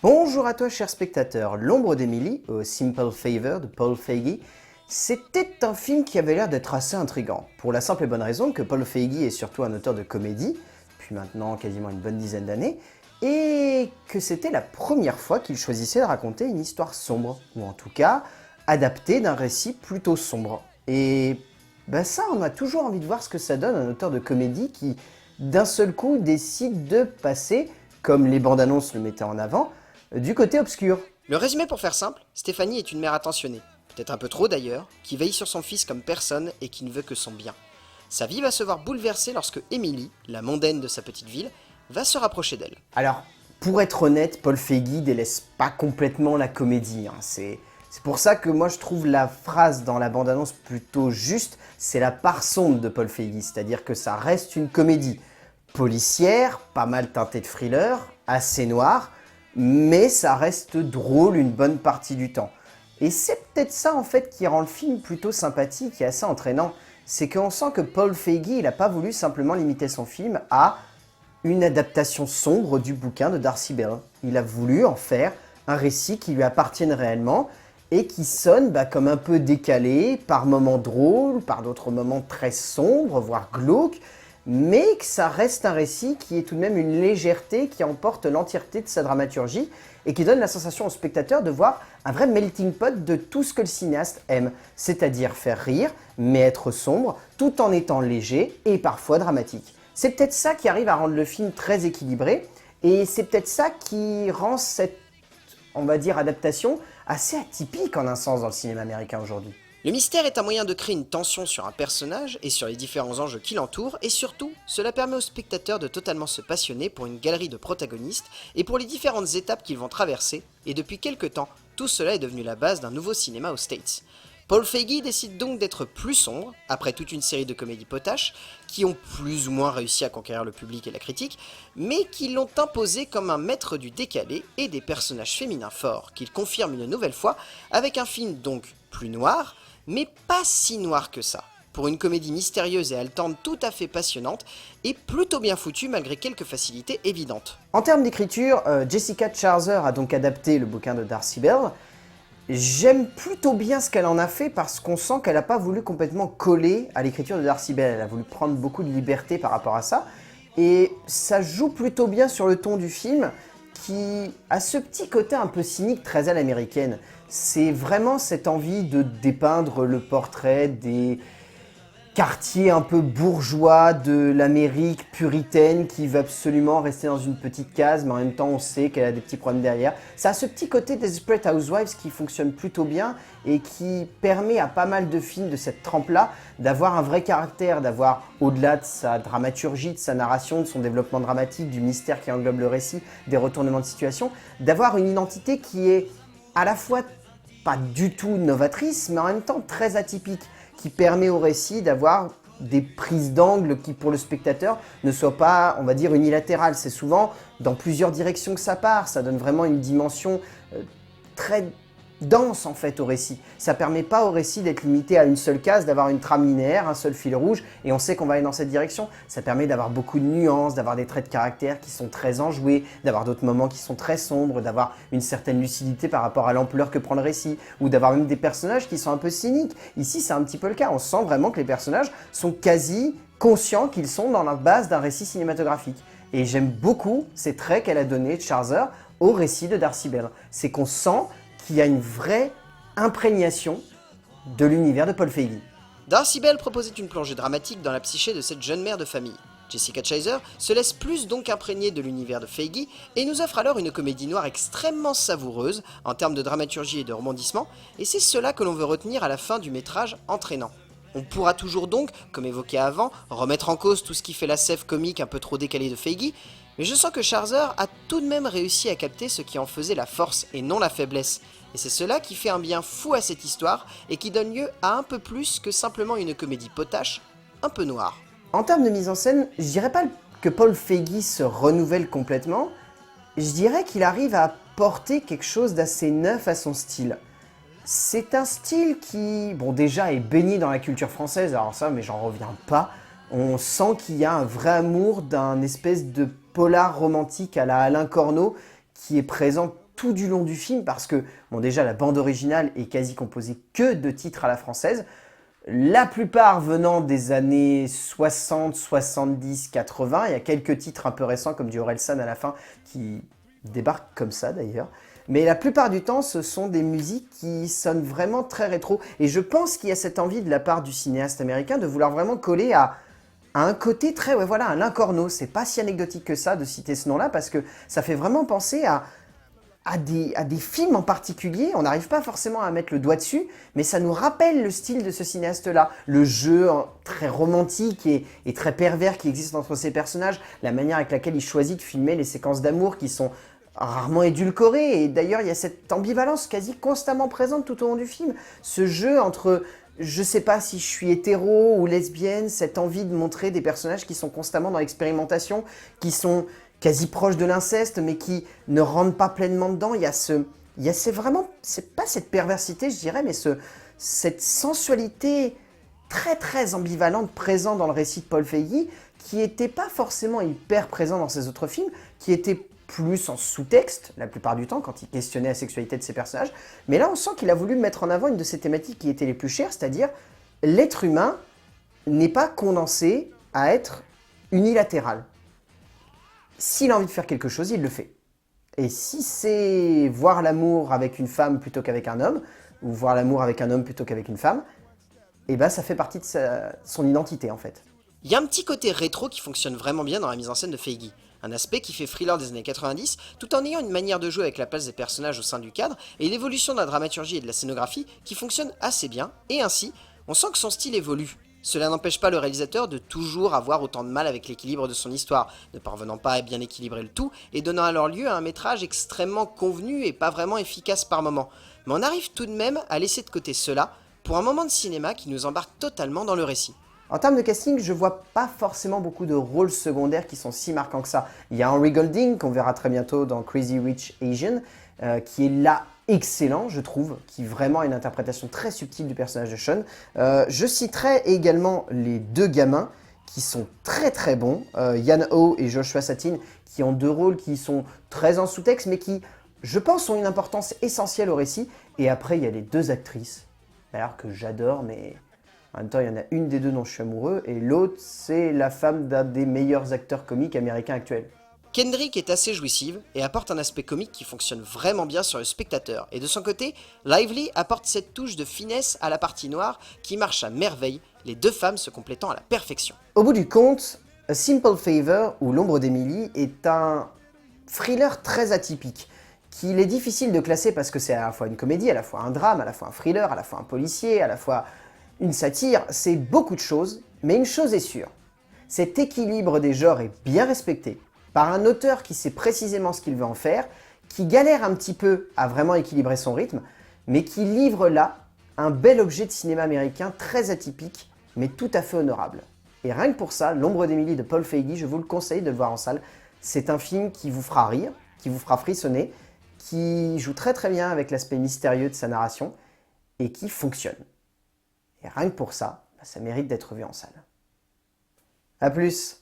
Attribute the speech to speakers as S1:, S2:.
S1: Bonjour à toi cher spectateur, L'ombre d'Emily, au Simple Favor de Paul Feig, c'était un film qui avait l'air d'être assez intriguant, pour la simple et bonne raison que Paul Feig est surtout un auteur de comédie, depuis maintenant quasiment une bonne dizaine d'années, et que c'était la première fois qu'il choisissait de raconter une histoire sombre, ou en tout cas, adaptée d'un récit plutôt sombre. Et ça, on a toujours envie de voir ce que ça donne un auteur de comédie qui, d'un seul coup, décide de passer, comme les bandes annonces le mettaient en avant, du côté obscur.
S2: Le résumé pour faire simple, Stéphanie est une mère attentionnée, peut-être un peu trop d'ailleurs, qui veille sur son fils comme personne et qui ne veut que son bien. Sa vie va se voir bouleversée lorsque Emily, la mondaine de sa petite ville, va se rapprocher d'elle.
S1: Alors, pour être honnête, Paul Feig délaisse pas complètement la comédie. C'est pour ça que moi je trouve la phrase dans la bande-annonce plutôt juste, c'est la part sombre de Paul Feig, c'est-à-dire que ça reste une comédie policière, pas mal teintée de thriller, assez noire, mais ça reste drôle une bonne partie du temps. Et c'est peut-être ça en fait qui rend le film plutôt sympathique et assez entraînant. C'est qu'on sent que Paul Feig, il n'a pas voulu simplement limiter son film à une adaptation sombre du bouquin de Darcy Bell. Il a voulu en faire un récit qui lui appartienne réellement et qui sonne comme un peu décalé, par moments drôle, par d'autres moments très sombre, voire glauque, mais que ça reste un récit qui est tout de même une légèreté qui emporte l'entièreté de sa dramaturgie et qui donne la sensation au spectateur de voir un vrai melting pot de tout ce que le cinéaste aime, c'est-à-dire faire rire, mais être sombre, tout en étant léger et parfois dramatique. C'est peut-être ça qui arrive à rendre le film très équilibré, et c'est peut-être ça qui rend cette, on va dire, adaptation assez atypique en un sens dans le cinéma américain aujourd'hui.
S2: Le mystère est un moyen de créer une tension sur un personnage et sur les différents enjeux qui l'entourent, et surtout, cela permet aux spectateurs de totalement se passionner pour une galerie de protagonistes et pour les différentes étapes qu'ils vont traverser, et depuis quelque temps, tout cela est devenu la base d'un nouveau cinéma aux States. Paul Feig décide donc d'être plus sombre, après toute une série de comédies potaches, qui ont plus ou moins réussi à conquérir le public et la critique, mais qui l'ont imposé comme un maître du décalé et des personnages féminins forts, qu'il confirme une nouvelle fois, avec un film donc plus noir, mais pas si noir que ça. Pour une comédie mystérieuse et haletante tout à fait passionnante, et plutôt bien foutue malgré quelques facilités évidentes.
S1: En termes d'écriture, Jessica Charzer a donc adapté le bouquin de Darcy Bell. J'aime plutôt bien ce qu'elle en a fait parce qu'on sent qu'elle n'a pas voulu complètement coller à l'écriture de Darcy Bell. Elle a voulu prendre beaucoup de liberté par rapport à ça. Et ça joue plutôt bien sur le ton du film qui a ce petit côté un peu cynique très à l'américaine. C'est vraiment cette envie de dépeindre le portrait des quartier un peu bourgeois de l'Amérique puritaine qui veut absolument rester dans une petite case, mais en même temps on sait qu'elle a des petits problèmes derrière. Ça a ce petit côté Desperate Housewives qui fonctionne plutôt bien et qui permet à pas mal de films de cette trempe-là d'avoir un vrai caractère, d'avoir au-delà de sa dramaturgie, de sa narration, de son développement dramatique, du mystère qui englobe le récit, des retournements de situation, d'avoir une identité qui est à la fois pas du tout novatrice, mais en même temps très atypique, qui permet au récit d'avoir des prises d'angle qui, pour le spectateur, ne soient pas, on va dire, unilatérales. C'est souvent dans plusieurs directions que ça part. Ça donne vraiment une dimension très dense, en fait, au récit. Ça permet pas au récit d'être limité à une seule case, d'avoir une trame linéaire, un seul fil rouge, et on sait qu'on va aller dans cette direction. Ça permet d'avoir beaucoup de nuances, d'avoir des traits de caractère qui sont très enjoués, d'avoir d'autres moments qui sont très sombres, d'avoir une certaine lucidité par rapport à l'ampleur que prend le récit, ou d'avoir même des personnages qui sont un peu cyniques. Ici, c'est un petit peu le cas. On sent vraiment que les personnages sont quasi conscients qu'ils sont dans la base d'un récit cinématographique. Et j'aime beaucoup ces traits qu'elle a donnés, Charzer, au récit de Darcy Bell. C'est qu'on sent qu'il y a une vraie imprégnation de l'univers de Paul Feig.
S2: Darcy Bell proposait une plongée dramatique dans la psyché de cette jeune mère de famille. Jessica Chaser se laisse plus donc imprégner de l'univers de Feig et nous offre alors une comédie noire extrêmement savoureuse en termes de dramaturgie et de rebondissement, et c'est cela que l'on veut retenir à la fin du métrage entraînant. On pourra toujours donc, comme évoqué avant, remettre en cause tout ce qui fait la sève comique un peu trop décalée de Feig, mais je sens que Charzer a tout de même réussi à capter ce qui en faisait la force et non la faiblesse. Et c'est cela qui fait un bien fou à cette histoire et qui donne lieu à un peu plus que simplement une comédie potache, un peu noire.
S1: En termes de mise en scène, je dirais pas que Paul Feig se renouvelle complètement, je dirais qu'il arrive à apporter quelque chose d'assez neuf à son style. C'est un style qui, bon déjà, est baigné dans la culture française, alors ça, mais j'en reviens pas. On sent qu'il y a un vrai amour d'un espèce de polar romantique à la Alain Corneau qui est présent tout du long du film parce que, bon déjà la bande originale est quasi composée que de titres à la française, la plupart venant des années 60, 70, 80, il y a quelques titres un peu récents comme du Orelsan à la fin qui débarquent comme ça d'ailleurs. Mais la plupart du temps, ce sont des musiques qui sonnent vraiment très rétro. Et je pense qu'il y a cette envie de la part du cinéaste américain de vouloir vraiment coller à un côté très, ouais voilà, un Alain Corneau. C'est pas si anecdotique que ça de citer ce nom-là parce que ça fait vraiment penser à des films en particulier. On n'arrive pas forcément à mettre le doigt dessus, mais ça nous rappelle le style de ce cinéaste-là. Le jeu très romantique et très pervers qui existe entre ces personnages, la manière avec laquelle il choisit de filmer les séquences d'amour qui sont rarement édulcoré, et d'ailleurs il y a cette ambivalence quasi constamment présente tout au long du film. Ce jeu entre je sais pas si je suis hétéro ou lesbienne, cette envie de montrer des personnages qui sont constamment dans l'expérimentation, qui sont quasi proches de l'inceste, mais qui ne rentrent pas pleinement dedans. Il y a c'est vraiment, c'est pas cette perversité je dirais, mais cette sensualité très très ambivalente présente dans le récit de Paul Feig, qui n'était pas forcément hyper présent dans ses autres films, qui était plus en sous-texte, la plupart du temps, quand il questionnait la sexualité de ses personnages. Mais là, on sent qu'il a voulu mettre en avant une de ses thématiques qui étaient les plus chères, c'est-à-dire l'être humain n'est pas condensé à être unilatéral. S'il a envie de faire quelque chose, il le fait. Et si c'est voir l'amour avec une femme plutôt qu'avec un homme, ou voir l'amour avec un homme plutôt qu'avec une femme, et ben ça fait partie de son identité en fait.
S2: Il y a un petit côté rétro qui fonctionne vraiment bien dans la mise en scène de Feige. Un aspect qui fait thriller des années 90, tout en ayant une manière de jouer avec la place des personnages au sein du cadre, et l'évolution de la dramaturgie et de la scénographie qui fonctionne assez bien, et ainsi, on sent que son style évolue. Cela n'empêche pas le réalisateur de toujours avoir autant de mal avec l'équilibre de son histoire, ne parvenant pas à bien équilibrer le tout, et donnant alors lieu à un métrage extrêmement convenu et pas vraiment efficace par moment. Mais on arrive tout de même à laisser de côté cela, pour un moment de cinéma qui nous embarque totalement dans le récit.
S1: En termes de casting, je vois pas forcément beaucoup de rôles secondaires qui sont si marquants que ça. Il y a Henry Golding, qu'on verra très bientôt dans Crazy Rich Asian, qui est là excellent, je trouve, qui vraiment a une interprétation très subtile du personnage de Sean. Je citerai également les deux gamins, qui sont très très bons, Yan Ho et Joshua Satin, qui ont deux rôles qui sont très en sous-texte, mais qui, je pense, ont une importance essentielle au récit. Et après, il y a les deux actrices, d'ailleurs que j'adore, mais en même temps, il y en a une des deux dont je suis amoureux, et l'autre, c'est la femme d'un des meilleurs acteurs comiques américains actuels.
S2: Kendrick est assez jouissive et apporte un aspect comique qui fonctionne vraiment bien sur le spectateur, et de son côté, Lively apporte cette touche de finesse à la partie noire qui marche à merveille, les deux femmes se complétant à la perfection.
S1: Au bout du compte, A Simple Favor, ou L'ombre d'Emily, est un thriller très atypique, qu'il est difficile de classer parce que c'est à la fois une comédie, à la fois un drame, à la fois un thriller, à la fois un policier, à la fois une satire, c'est beaucoup de choses, mais une chose est sûre, cet équilibre des genres est bien respecté par un auteur qui sait précisément ce qu'il veut en faire, qui galère un petit peu à vraiment équilibrer son rythme, mais qui livre là un bel objet de cinéma américain très atypique, mais tout à fait honorable. Et rien que pour ça, L'ombre d'Emily de Paul Feig, je vous le conseille de le voir en salle. C'est un film qui vous fera rire, qui vous fera frissonner, qui joue très très bien avec l'aspect mystérieux de sa narration, et qui fonctionne. Et rien que pour ça, ça mérite d'être vu en salle. A plus!